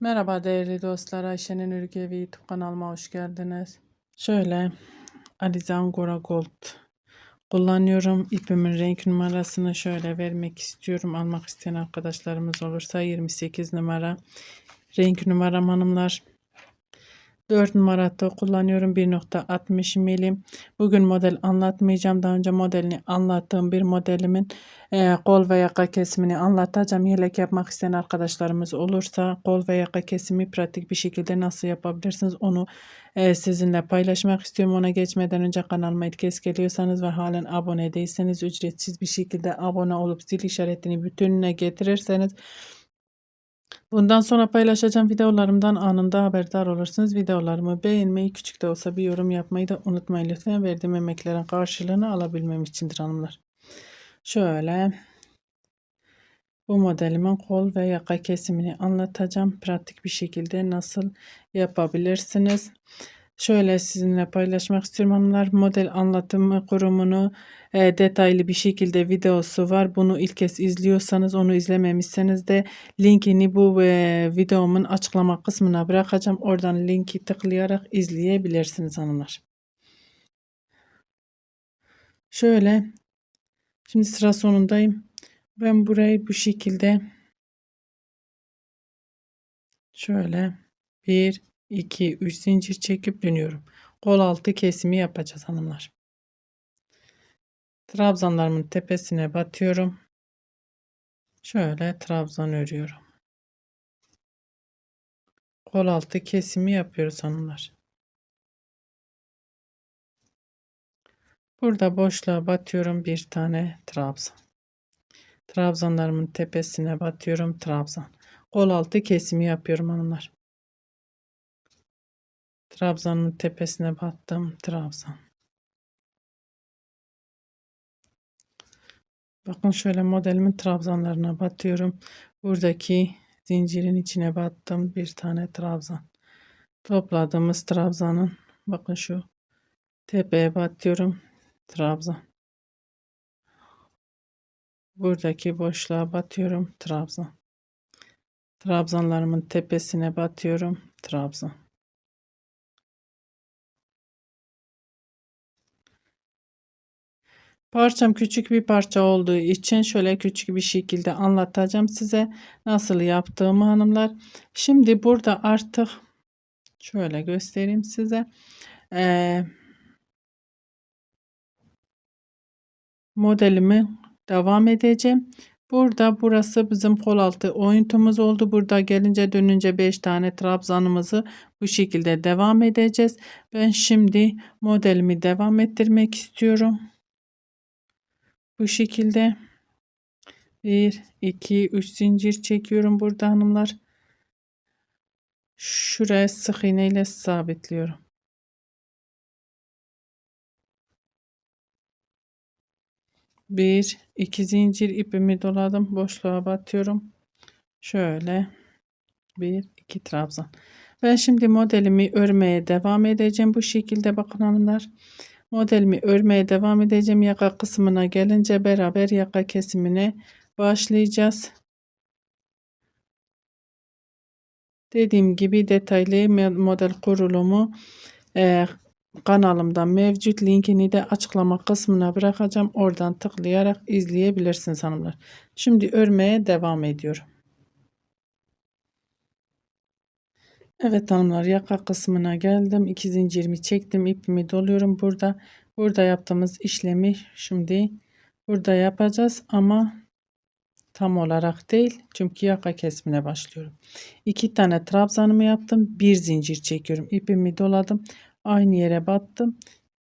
Merhaba değerli dostlar, Ayşe'nin Ürgevi YouTube kanalıma hoş geldiniz. Şöyle Alize Angora Gold kullanıyorum. İpimin renk numarasını şöyle vermek istiyorum. Almak isteyen arkadaşlarımız olursa 28 numara renk numaram hanımlar. 4 numarada kullanıyorum, 1.60 milim. Bugün model anlatmayacağım. Daha önce modelini anlattığım bir modelimin kol ve yaka kesimini anlatacağım. Yelek yapmak isteyen arkadaşlarımız olursa kol ve yaka kesimi pratik bir şekilde nasıl yapabilirsiniz onu sizinle paylaşmak istiyorum. Ona geçmeden önce kanalıma ilk kez geliyorsanız ve halen abone değilseniz ücretsiz bir şekilde abone olup zil işaretini bütününe getirirseniz bundan sonra paylaşacağım videolarımdan anında haberdar olursunuz. Videolarımı beğenmeyi, küçük de olsa bir yorum yapmayı da unutmayın lütfen. Verdiğim emeklerin karşılığını alabilmem içindir hanımlar. Şöyle bu modelimin kol ve yaka kesimini anlatacağım. Pratik bir şekilde nasıl yapabilirsiniz? Şöyle sizinle paylaşmak istiyorum hanımlar. Model anlatımı kurumunu detaylı bir şekilde videosu var. Bunu ilk kez izliyorsanız, onu izlememişseniz de linkini bu videomun açıklama kısmına bırakacağım. Oradan linki tıklayarak izleyebilirsiniz hanımlar. Şöyle şimdi sıra sonundayım. Ben burayı bu şekilde şöyle 1 2 3 zincir çekip dönüyorum. Kol altı kesimi yapacağız hanımlar. Trabzanlarımın tepesine batıyorum. Şöyle trabzan örüyorum. Kol altı kesimi yapıyoruz hanımlar. Burada boşluğa batıyorum, bir tane trabzan. Trabzanlarımın tepesine batıyorum, trabzan. Kol altı kesimi yapıyorum hanımlar. Trabzanın tepesine battım, trabzan. Bakın şöyle modelimin trabzanlarına batıyorum. Buradaki zincirin içine battım, bir tane trabzan. Topladığımız trabzanın bakın şu tepeye batıyorum, trabzan. Buradaki boşluğa batıyorum, trabzan. Trabzanlarımın tepesine batıyorum, trabzan. Parçam küçük bir parça olduğu için şöyle küçük bir şekilde anlatacağım size nasıl yaptığımı hanımlar. Şimdi burada artık şöyle göstereyim size. Modelimi devam edeceğim. Burada burası bizim kol altı oyuntumuz oldu. Burada gelince dönünce 5 tane trabzanımızı bu şekilde devam edeceğiz. Ben şimdi modelimi devam ettirmek istiyorum. Bu şekilde 1 2 3 zincir çekiyorum burada hanımlar. Şuraya sık iğne ile sabitliyorum. Bir iki zincir ipimi doladım, boşluğa batıyorum. Şöyle bir iki trabzan. Ben şimdi modelimi örmeye devam edeceğim. Bu şekilde bakın hanımlar. Modelimi örmeye devam edeceğim. Yaka kısmına gelince beraber yaka kesimine başlayacağız. Dediğim gibi detaylı model kurulumu kanalımda mevcut. Linkini de açıklama kısmına bırakacağım. Oradan tıklayarak izleyebilirsiniz hanımlar. Şimdi örmeye devam ediyorum. Evet hanımlar, yaka kısmına geldim. 2 zincirimi çektim, ipimi doluyorum burada yaptığımız işlemi şimdi burada yapacağız ama tam olarak değil, çünkü yaka kesmine başlıyorum. 2 tane trabzanımı yaptım, bir zincir çekiyorum, ipimi doladım, aynı yere battım,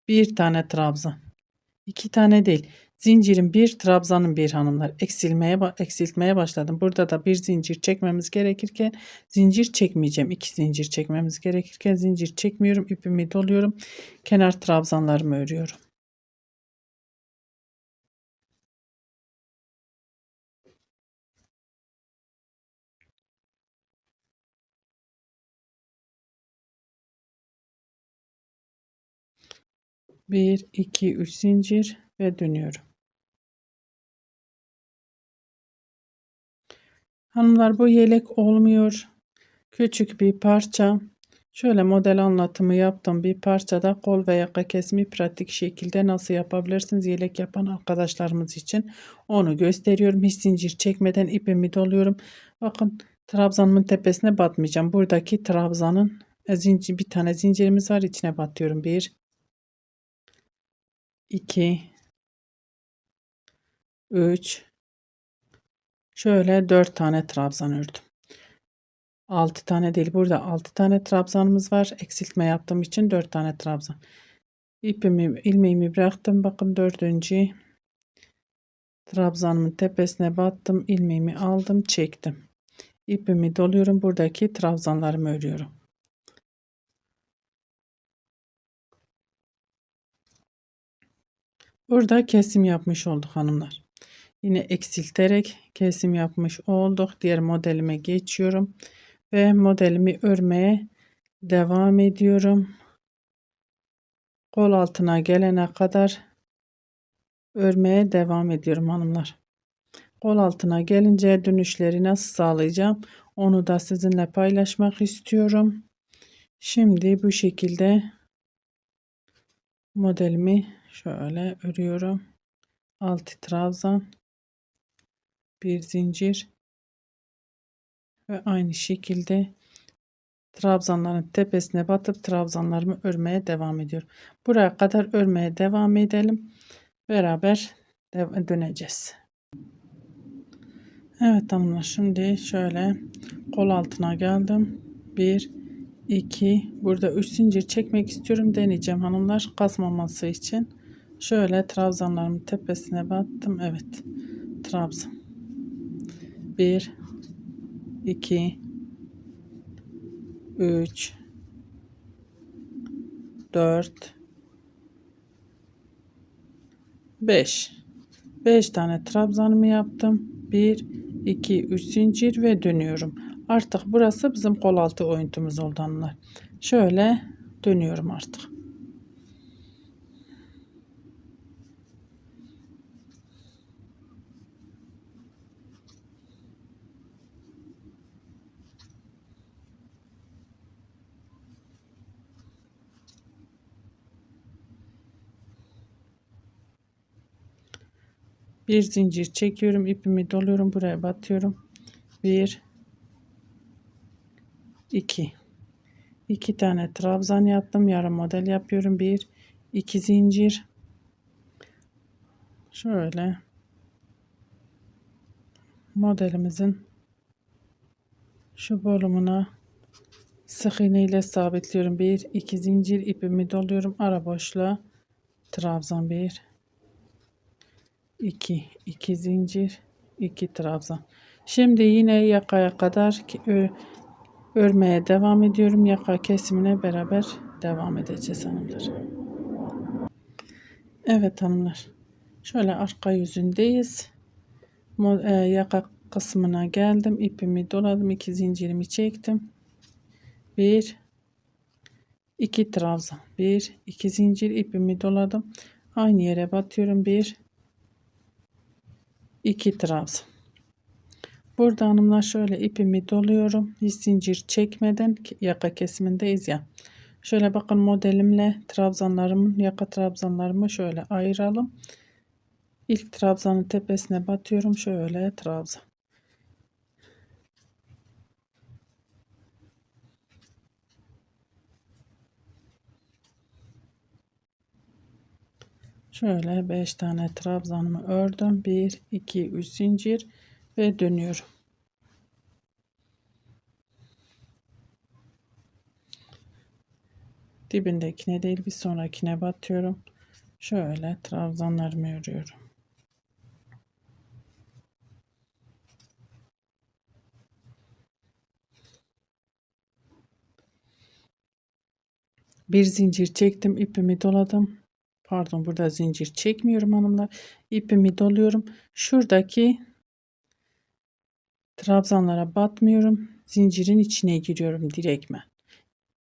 bir tane trabzan, 2 tane değil, zincirin bir, trabzanın bir hanımlar. Eksiltmeye başladım. Burada da bir zincir çekmemiz gerekirken zincir çekmeyeceğim. 2 zincir çekmemiz gerekirken zincir çekmiyorum. İpimi doluyorum. Kenar trabzanlarımı örüyorum. Bir, iki, üç zincir ve dönüyorum. Hanımlar, bu yelek olmuyor. Küçük bir parça. Şöyle model anlatımı yaptım. Bir parçada kol ve yaka kesimi pratik şekilde nasıl yapabilirsiniz yelek yapan arkadaşlarımız için onu gösteriyorum. Hiç zincir çekmeden ipimi doluyorum. Bakın trabzanımın tepesine batmayacağım. Buradaki trabzanın zincir, bir tane zincirimiz var, içine batıyorum. 1 2 3 şöyle 4 tane trabzan ördüm. 6 tane değil, burada 6 tane trabzanımız var. Eksiltme yaptığım için 4 tane trabzan. İpimi, ilmeğimi bıraktım. Bakın dördüncü trabzanımın tepesine battım. İlmeğimi aldım, çektim. İpimi doluyorum. Buradaki trabzanlarımı örüyorum. Burada kesim yapmış olduk hanımlar. Yine eksilterek kesim yapmış olduk. Diğer modelime geçiyorum ve modelimi örmeye devam ediyorum. Kol altına gelene kadar örmeye devam ediyorum hanımlar. Kol altına gelince dönüşleri nasıl sağlayacağım onu da sizinle paylaşmak istiyorum. Şimdi bu şekilde modelimi şöyle örüyorum. 6 trabzan, bir zincir ve aynı şekilde trabzanların tepesine batıp trabzanlarımı örmeye devam ediyorum. Buraya kadar örmeye devam edelim. Beraber döneceğiz. Evet hanımlar, şimdi şöyle kol altına geldim. 1 2 burada 3 zincir çekmek istiyorum, deneyeceğim hanımlar kasmaması için. Şöyle trabzanlarımın tepesine battım. Evet, trabzan 1 2 3 4 5 tane trabzanımı yaptım. 1 2 3 zincir ve dönüyorum. Artık burası bizim kol altı oyuntumuz oldu hanımlar. Şöyle dönüyorum artık. Bir zincir çekiyorum, ipimi doluyorum, buraya batıyorum. 1 2 tane trabzan yaptım, yarım model yapıyorum. 1 2 zincir, şöyle modelimizin şu bolumuna sık iğne ile sabitliyorum. 1 2 zincir, ipimi doluyorum, ara boşluğa trabzan, 1 2 zincir, 2 trabzan. Şimdi yine yakaya kadar örmeye devam ediyorum. Yaka kesimine beraber devam edeceğiz hanımlar. Evet hanımlar, şöyle arka yüzündeyiz. Yaka kısmına geldim, ipimi doladım, 2 zincirimi çektim. 1 2 trabzan, 1 2 zincir, ipimi doladım, aynı yere batıyorum. 1 2 trabzan. Burada hanımlar şöyle ipimi doluyorum, hiç zincir çekmeden, yaka kesimindeyiz ya. Şöyle bakın, modelimle trabzanlarımın, yaka trabzanlarımı şöyle ayıralım. İlk trabzanın tepesine batıyorum, şöyle trabzan. Şöyle 5 tane trabzanımı ördüm. 1 2 3 zincir ve dönüyorum. Dibindekine değil, bir sonrakine batıyorum. Şöyle trabzanlarımı örüyorum. Bir zincir çektim, ipimi doladım. Pardon, burada zincir çekmiyorum hanımlar. İpimi doluyorum. Şuradaki trabzanlara batmıyorum. Zincirin içine giriyorum direktmen.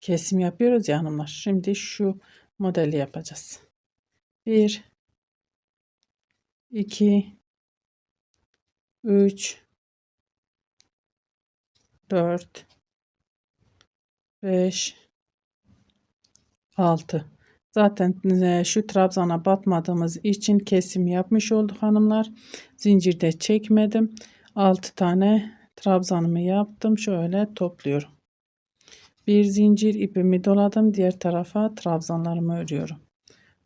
Kesim yapıyoruz ya hanımlar. Şimdi şu modeli yapacağız. 1 2 3 4 5, 6. Zaten şu trabzana batmadığımız için kesim yapmış olduk hanımlar. Zincirde çekmedim. 6 tane trabzanımı yaptım. Şöyle topluyorum. Bir zincir ipimi doladım. Diğer tarafa trabzanlarımı örüyorum.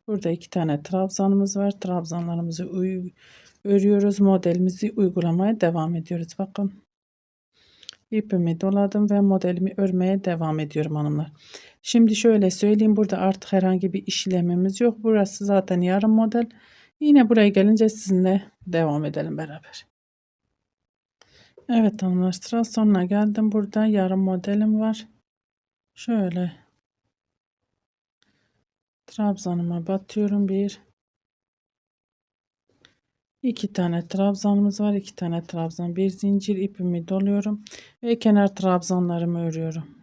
Burada 2 tane trabzanımız var. Trabzanlarımızı örüyoruz. Modelimizi uygulamaya devam ediyoruz. Bakın. İpimi doladım ve modelimi örmeye devam ediyorum hanımlar. Şimdi şöyle söyleyeyim, burada artık herhangi bir işlemimiz yok. Burası zaten yarım model. Yine buraya gelince sizinle devam edelim beraber. Evet hanımlar, sıra sonuna geldim. Burada yarım modelim var. Şöyle trabzanıma batıyorum. 2 tane trabzanımız var. 2 tane trabzan, bir zincir ipimi doluyorum ve kenar trabzanlarımı örüyorum.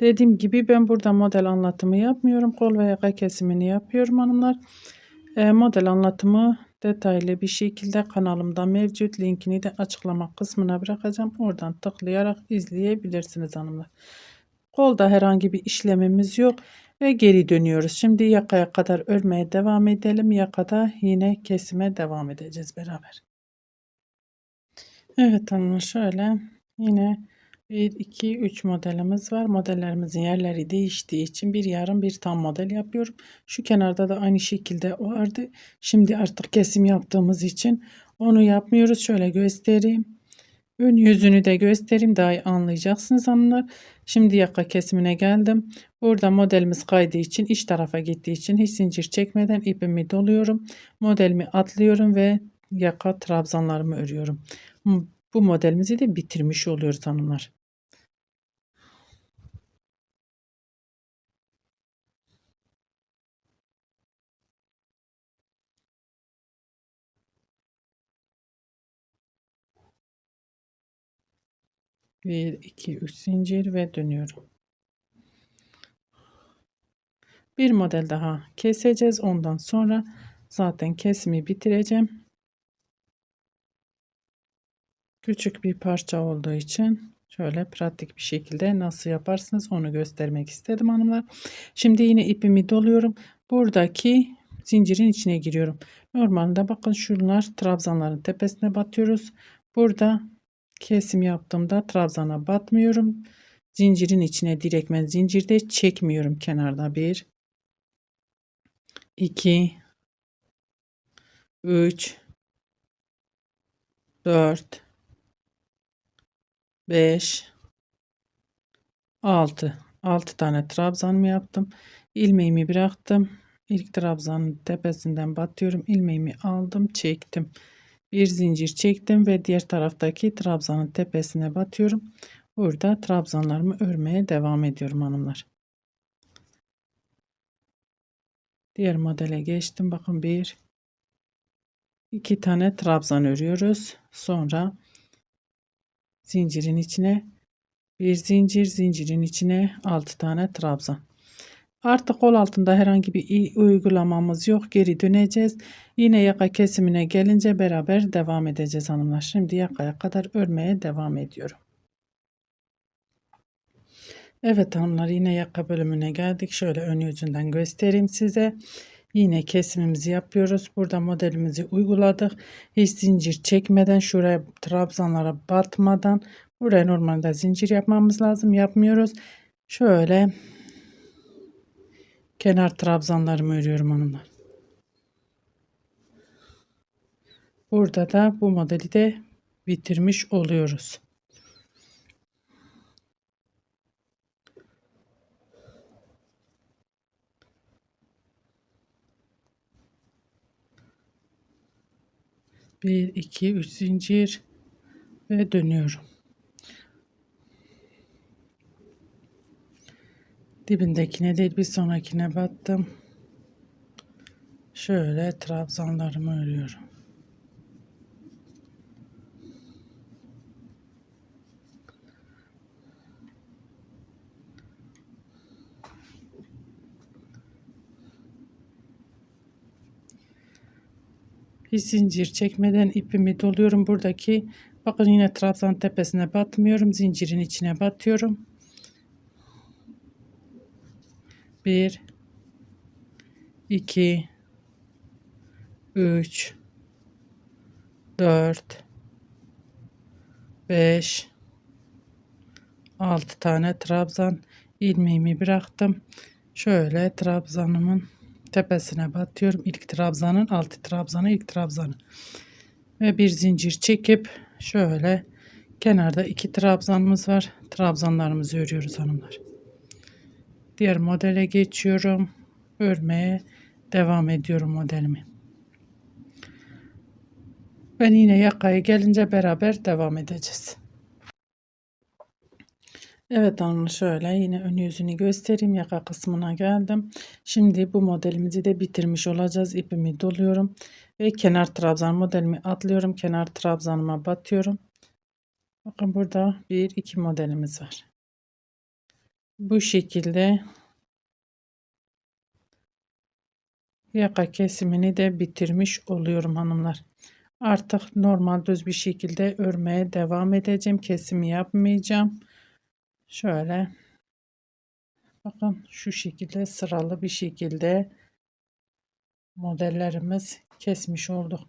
Dediğim gibi ben burada model anlatımı yapmıyorum. Kol ve yaka kesimini yapıyorum hanımlar. Model anlatımı detaylı bir şekilde kanalımda mevcut. Linkini de açıklama kısmına bırakacağım. Oradan tıklayarak izleyebilirsiniz hanımlar. Kolda herhangi bir işlemimiz yok ve geri dönüyoruz. Şimdi yakaya kadar örmeye devam edelim. Yakada yine kesime devam edeceğiz beraber. Evet hanımlar, şöyle yine 1, 2, 3 modelimiz var. Modellerimizin yerleri değiştiği için bir yarım bir tam model yapıyorum. Şu kenarda da aynı şekilde vardı. Şimdi artık kesim yaptığımız için onu yapmıyoruz. Şöyle göstereyim. Ön yüzünü de göstereyim, daha iyi anlayacaksınız hanımlar. Şimdi yaka kesimine geldim. Burada modelimiz kaydığı için, iç tarafa gittiği için hiç zincir çekmeden ipimi doluyorum. Modelimi atlıyorum ve yaka trabzanlarımı örüyorum. Bu modelimizi de bitirmiş oluyoruz hanımlar. Bir, iki, üç zincir ve dönüyorum. Bir model daha keseceğiz. Ondan sonra zaten kesimi bitireceğim. Küçük bir parça olduğu için şöyle pratik bir şekilde nasıl yaparsınız onu göstermek istedim hanımlar. Şimdi yine ipimi doluyorum. Buradaki zincirin içine giriyorum. Normalde bakın şunlar trabzanların tepesine batıyoruz. Burada kesim yaptığımda trabzana batmıyorum. Zincirin içine direktmen zincirde çekmiyorum kenarda. 1, 2, 3, 4, 5, 6 tane trabzanımı yaptım. İlmeğimi bıraktım. İlk trabzanın tepesinden batıyorum. İlmeğimi aldım, çektim. Bir zincir çektim ve diğer taraftaki trabzanın tepesine batıyorum. Burada trabzanlarımı örmeye devam ediyorum hanımlar. Diğer modele geçtim. Bakın 1, 2 tane trabzan örüyoruz. Sonra zincirin içine bir zincir, zincirin içine 6 tane trabzan. Artık kol altında herhangi bir uygulamamız yok. Geri döneceğiz. Yine yaka kesimine gelince beraber devam edeceğiz hanımlar. Şimdi yakaya kadar örmeye devam ediyorum. Evet hanımlar, yine yaka bölümüne geldik. Şöyle ön yüzünden göstereyim size. Yine kesimimizi yapıyoruz. Burada modelimizi uyguladık. Hiç zincir çekmeden, şuraya trabzanlara batmadan, buraya normalde zincir yapmamız lazım. Yapmıyoruz. Şöyle kenar trabzanlarımı örüyorum hanımlar. Burada da bu modeli de bitirmiş oluyoruz. Bir, iki, üç zincir ve dönüyorum. Dibindekine değil, bir sonrakine battım. Şöyle trabzanlarımı örüyorum. Hiç zincir çekmeden ipimi doluyorum. Buradaki bakın, yine trabzan tepesine batmıyorum. Zincirin içine batıyorum. 1 2 3 4 5 6 tane trabzan ilmeğimi bıraktım. Şöyle trabzanımın tepesine batıyorum. İlk trabzanın altı trabzanı, ilk trabzanı ve bir zincir çekip şöyle kenarda 2 trabzanımız var. Trabzanlarımızı örüyoruz hanımlar. Diğer modele geçiyorum. Örmeye devam ediyorum modelimi. Ben yine yakaya gelince beraber devam edeceğiz. Evet hanımlar, şöyle yine ön yüzünü göstereyim. Yaka kısmına geldim. Şimdi bu modelimizi de bitirmiş olacağız. İpimi doluyorum ve kenar trabzan modelimi atlıyorum. Kenar trabzanıma batıyorum. Bakın burada bir iki modelimiz var. Bu şekilde yaka kesimini de bitirmiş oluyorum hanımlar. Artık normal düz bir şekilde örmeye devam edeceğim. Kesimi yapmayacağım. Şöyle bakın şu şekilde sıralı bir şekilde modellerimiz kesmiş olduk.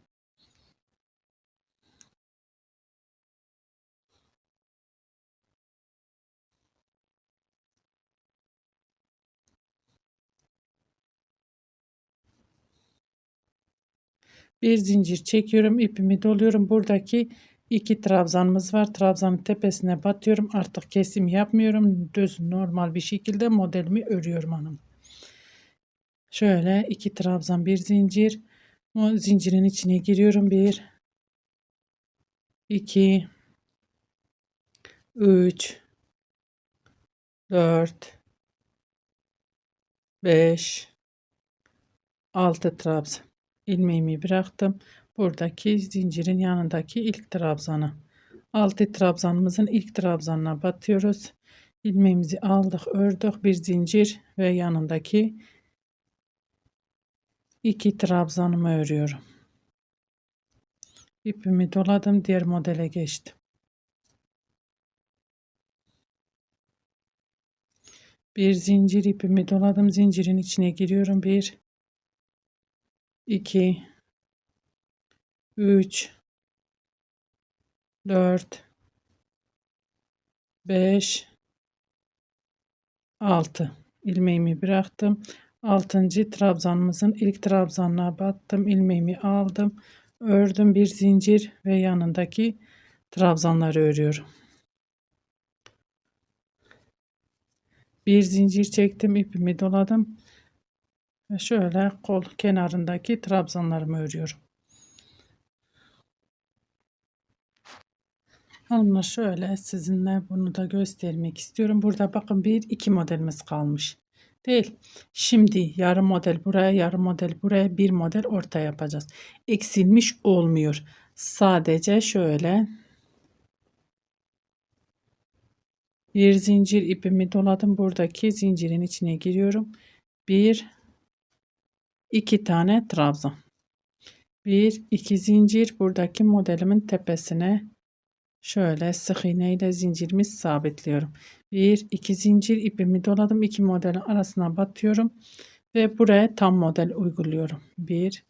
Bir zincir çekiyorum, ipimi doluyorum. Buradaki iki trabzanımız var. Trabzanın tepesine batıyorum. Artık kesim yapmıyorum. Düz normal bir şekilde modelimi örüyorum hanım. Şöyle iki trabzan, bir zincir. O zincirin içine giriyorum. 1 2 3 4 5 6 trabzan. İlmeğimi bıraktım. Buradaki zincirin yanındaki ilk trabzana. 6 trabzanımızın ilk trabzanına batıyoruz. İlmeğimizi aldık, ördük, bir zincir ve yanındaki iki trabzanımı örüyorum. İpimi doladım, diğer modele geçtim. Bir zincir, ipimi doladım, zincirin içine giriyorum. 1 2 3 4 5 6 ilmeğimi bıraktım. 6. trabzanımızın ilk trabzanına battım, ilmeğimi aldım, ördüm, bir zincir ve yanındaki trabzanları örüyorum. Bir zincir çektim, ipimi doladım ve şöyle kol kenarındaki trabzanlarımı örüyorum. Hanımlar, şöyle sizinle bunu da göstermek istiyorum. Burada bakın bir iki modelimiz kalmış. Değil. Şimdi yarım model buraya, yarım model buraya, bir model orta yapacağız. Eksilmiş olmuyor. Sadece şöyle bir zincir ipimi doladım. Buradaki zincirin içine giriyorum. Bir iki tane trabzan. Bir iki zincir buradaki modelimin tepesine şöyle sık iğne ile zincirimi sabitliyorum. Bir iki zincir ipimi doladım. İki modelin arasına batıyorum ve buraya tam model uyguluyorum. Bir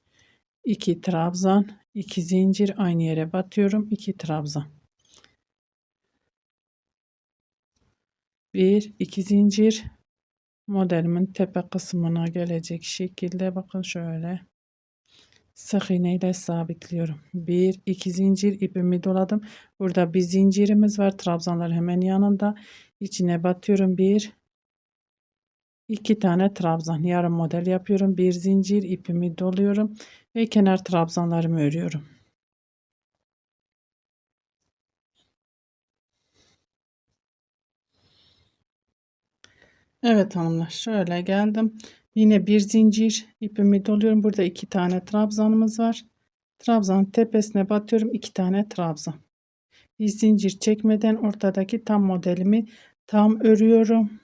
iki trabzan, iki zincir, aynı yere batıyorum. İki trabzan. Bir iki zincir, modelimin tepe kısmına gelecek şekilde bakın şöyle sık iğne ile sabitliyorum. Bir iki zincir ipimi doladım. Burada bir zincirimiz var. Trabzanlar hemen yanında. İçine batıyorum. Bir iki tane trabzan. Yarım model yapıyorum. Bir zincir ipimi doluyorum ve kenar trabzanlarımı örüyorum. Evet hanımlar, şöyle geldim. Yine bir zincir ipimi doluyorum. Burada iki tane trabzanımız var. Trabzanın tepesine batıyorum. İki tane trabzan. Bir zincir çekmeden ortadaki tam modelimi tam örüyorum.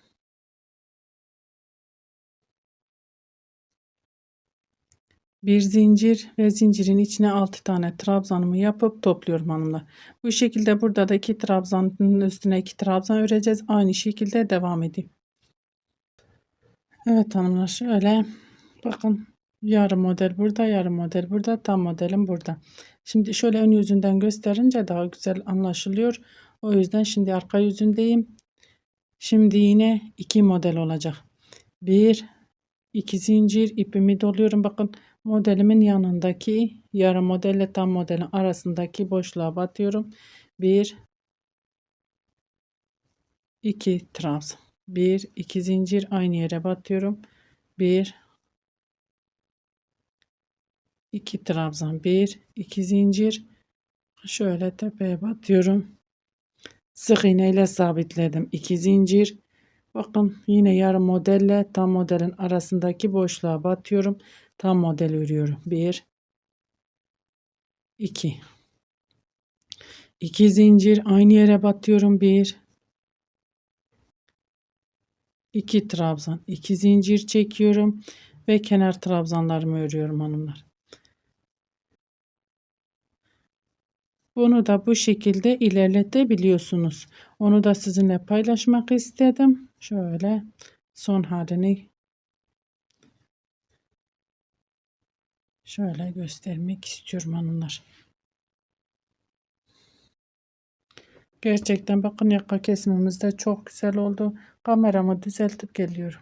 Bir zincir ve zincirin içine 6 tane trabzanımı yapıp topluyorum hanımlar. Bu şekilde burada da iki trabzanın üstüne iki trabzan öreceğiz. Aynı şekilde devam edeyim. Evet hanımlar, şöyle bakın, yarım model burada, yarım model burada, tam modelim burada. Şimdi şöyle ön yüzünden gösterince daha güzel anlaşılıyor. O yüzden şimdi arka yüzündeyim. Şimdi yine iki model olacak. Bir, iki zincir ipimi doluyorum. Bakın, modelimin yanındaki yarım modelle tam modelin arasındaki boşluğa batıyorum. Bir, iki trabzan. Bir, iki zincir aynı yere batıyorum. Bir, iki trabzan. Bir, iki zincir. Şöyle tepeye batıyorum. Sık iğne ile sabitledim. İki zincir. Bakın, yine yarım modelle tam modelin arasındaki boşluğa batıyorum. Tam model örüyorum. Bir, iki. İki zincir aynı yere batıyorum. Bir, iki trabzan. İki zincir çekiyorum ve kenar trabzanlarımı örüyorum hanımlar. Bunu da bu şekilde ilerletebiliyorsunuz. Onu da sizinle paylaşmak istedim. Şöyle son halini şöyle göstermek istiyorum hanımlar. Gerçekten bakın, yaka kesimimiz de çok güzel oldu. Kameramı düzeltip geliyorum.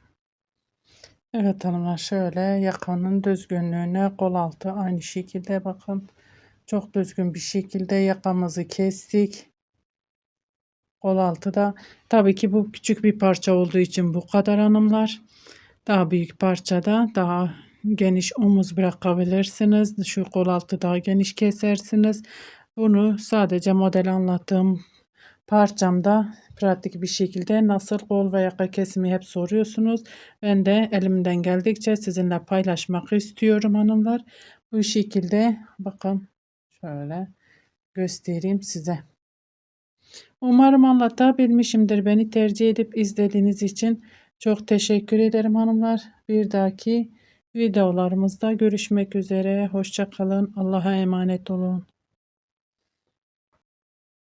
Evet hanımlar, şöyle yakanın düzgünlüğüne, kol altı aynı şekilde bakın. Çok düzgün bir şekilde yakamızı kestik. Kol altı da tabii ki bu küçük bir parça olduğu için bu kadar hanımlar. Daha büyük parçada daha geniş omuz bırakabilirsiniz. Şu kol altı daha geniş kesersiniz. Bunu sadece model anlattığım parçamda pratik bir şekilde nasıl kol ve yaka kesimi hep soruyorsunuz. Ben de elimden geldikçe sizinle paylaşmak istiyorum hanımlar. Bu şekilde bakın, şöyle göstereyim size. Umarım anlatabilmişimdir. Beni tercih edip izlediğiniz için çok teşekkür ederim hanımlar. Bir dahaki videolarımızda görüşmek üzere. Hoşça kalın. Allah'a emanet olun.